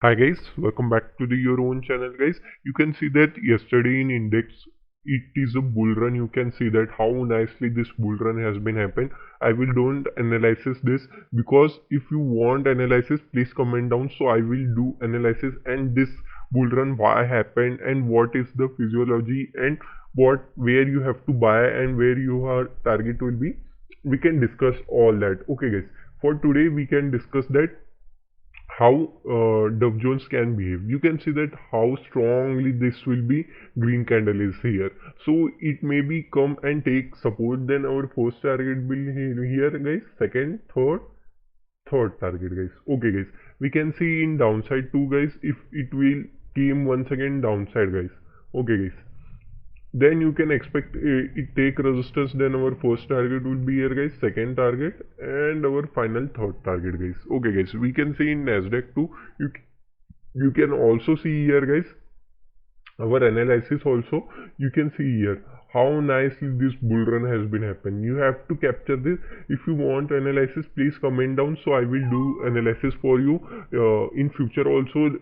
Hi guys, welcome back to your own channel guys. You can see that yesterday in index it is a bull run. You can see that how nicely this bull run has been happened. I will don't analysis this because if you want analysis please comment down, so I will do analysis and this bull run why happened and what is the physiology and what where you have to buy and where your target will be. We can discuss all that. Okay guys, for today we can discuss that how Dow Jones can behave. You can see that how strongly this will be green candle is here. So it may be come and take support. Then our first target will here guys. Second, third target guys. Okay guys. We can see in downside too guys. If it will came once again downside guys. Okay guys, then you can expect it take resistance. Then our first target will be here guys, second target, and our final third target guys. Okay guys, we can see in NASDAQ too. You can also see here guys our analysis also. You can see here how nicely this bull run has been happened. You have to capture this. If you want analysis please comment down, so I will do analysis for you in future also.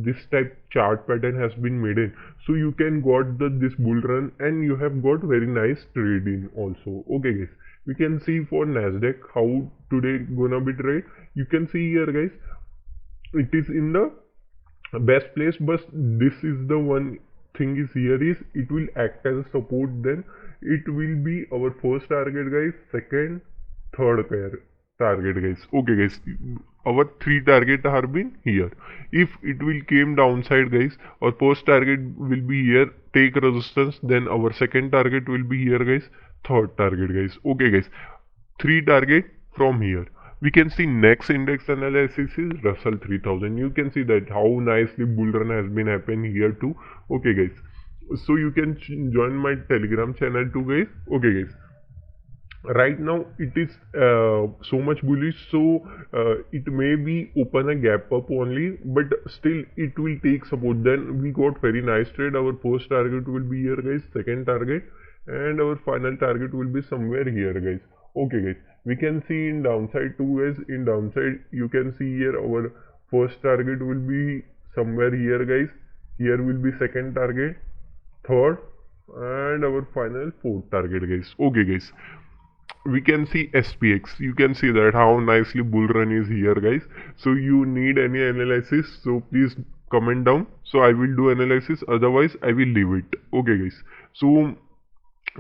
This type chart pattern has been made in, so you can got this bull run and you have got very nice trade in also. Okay guys, we can see for NASDAQ how today gonna be trade. You can see here guys it is in the best place, but this is the one thing is here is it will act as a support. Then it will be our first target guys, second, third pair target guys. Okay guys, our three target are been here. If it will came downside guys, our first target will be here, take resistance. Then our second target will be here guys, third target guys. Okay guys, three target from here. We can see next index analysis is Russell 3000. You can see that how nicely bull run has been happening here too. Okay guys, so you can join my telegram channel too guys. Okay guys, right now it is so much bullish, so it may be open a gap up only, but still it will take support. Then we got very nice trade. Our first target will be here guys, second target, and our final target will be somewhere here guys. Okay guys, we can see in downside too guys. In downside you can see here our first target will be somewhere here guys. Here will be second target, third, and our final fourth target guys. Okay guys, we can see SPX. You can see that how nicely bull run is here guys. So you need any analysis, so please comment down, so I will do analysis, otherwise I will leave it. Okay guys, so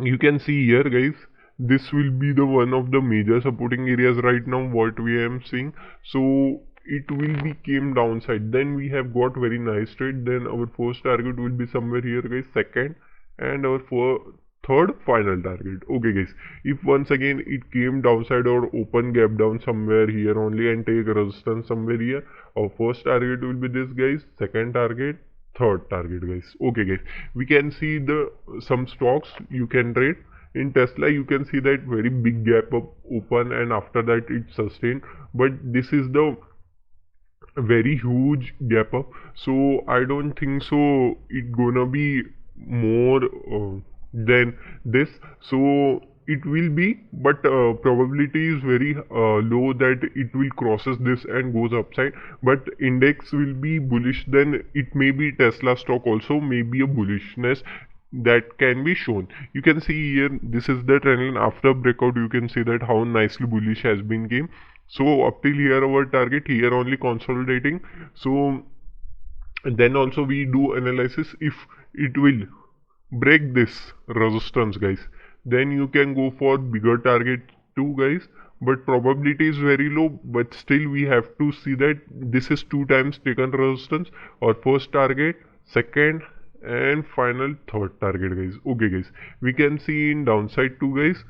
you can see here guys this will be the one of the major supporting areas right now what we am seeing. So it will be came downside, then we have got very nice trade. Then our first target will be somewhere here guys, second, and our third final target. Okay guys, if once again it came downside or open gap down somewhere here only and take resistance somewhere here, our first target will be this guys, second target, third target guys. Okay guys, we can see the some stocks you can trade. In Tesla you can see that very big gap up open and after that it sustained, but this is the very huge gap up, so I don't think so it gonna be more than this. So it will be, but probability is very low that it will crosses this and goes upside, but index will be bullish. Then it may be Tesla stock also may be a bullishness that can be shown. You can see here this is the trend line. After breakout you can see that how nicely bullish has been came. So up till here our target, here only consolidating. So then also we do analysis. If it will break this resistance guys, then you can go for bigger target too guys, but probability is very low. But still we have to see that this is two times taken resistance, or first target, second, and final third target guys. Okay guys, we can see in downside too guys,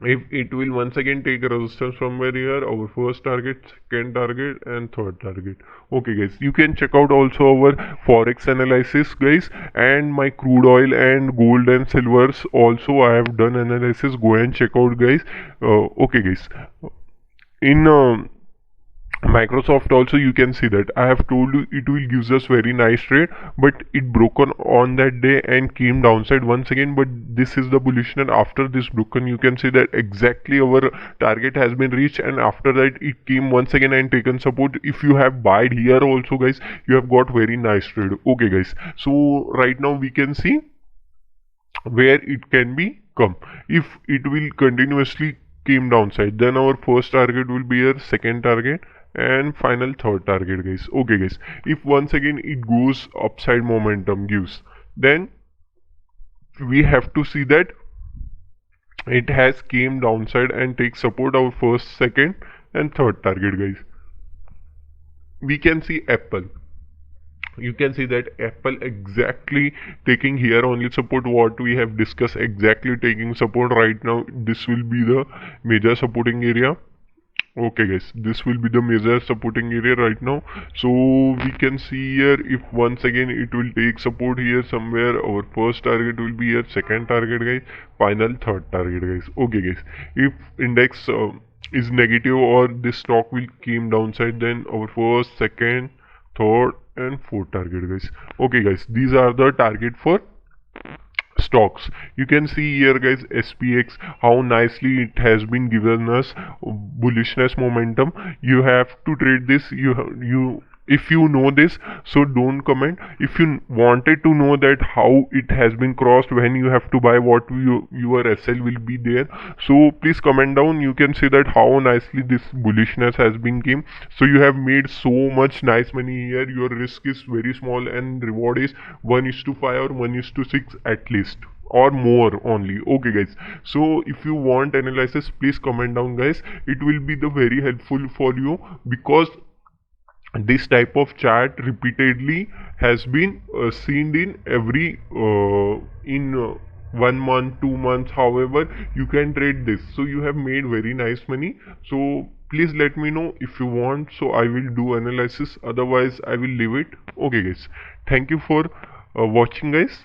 if it will once again take a resistance somewhere here, our first target, second target, and third target. Okay guys, you can check out also our forex analysis guys, and my crude oil and gold and silvers also I have done analysis. Go and check out guys. Okay guys, in Microsoft also, you can see that I have told you it will gives us very nice trade, but it broken on that day and came downside once again. But this is the bullishness. After this broken, you can see that exactly our target has been reached, and after that it came once again and taken support. If you have buyed here also, guys, you have got very nice trade. Okay, guys, so right now we can see where it can be come. If it will continuously came downside, then our first target will be our second target and final third target, guys. Okay, guys, if once again it goes upside momentum gives, then we have to see that it has came downside and take support our first, second and third target, guys. We can see Apple. You can see that Apple exactly taking here only support what we have discussed, exactly taking support right now. This will be the major supporting area. Okay, guys, this will be the major supporting area right now. So we can see here, if once again it will take support here somewhere, our first target will be here, second target, guys, final third target, guys. Okay, guys, if index is negative or this stock will came downside, then our first, second, third and fourth target, guys. Okay, guys, these are the target for stocks. You can see here, guys, SPX, how nicely it has been given us bullishness momentum. You have to trade this. You if you know this, so don't comment. If you wanted to know that how it has been crossed, when you have to buy, what your SL will be there, so please comment down. You can see that how nicely this bullishness has been came. So you have made so much nice money here. Your risk is very small and reward is 1:5 or 1:6 at least, or more only. Okay, guys, so if you want analysis, please comment down, guys. It will be the very helpful for you, because this type of chart repeatedly has been seen in every in 1 month, 2 months, however you can trade this. So you have made very nice money. So please let me know if you want, so I will do analysis, otherwise I will leave it. Okay, guys, thank you for watching, guys.